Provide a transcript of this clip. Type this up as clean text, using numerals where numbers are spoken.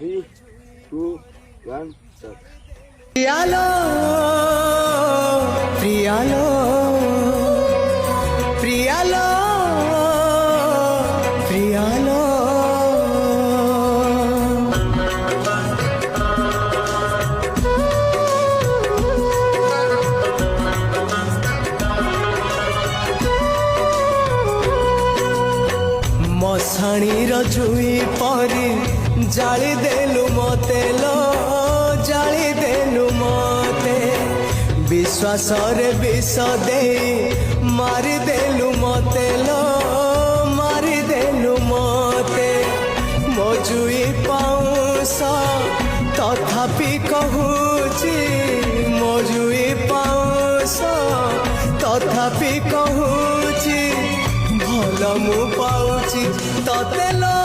3, 2, 1, start. প্রিয়ালো প্রিয়ালো প্রিয়ালো প্রিয়ালো ମଶାଣୀର ଜୁଇ ପରି ଜାଳି ଦେଲୁ ମତେ ଲୋ ଜାଳି ଦେଲୁ ମତେ ବିଶ୍ୱାସରେ ବିଷ ଦେଇ ମାରି ଦେଲୁ ମତେ ଲୋ ମାରି ଦେଲୁ ମତେ ମୋ ଜୁଇ ପାଉଁଶ ତଥାପି କହୁଛି ମୋ ଜୁଇ ପାଉଁଶ ତଥାପି କହୁଛି ଭଲ ମୁଁ ପାଉଛି ତତେ ଲୋ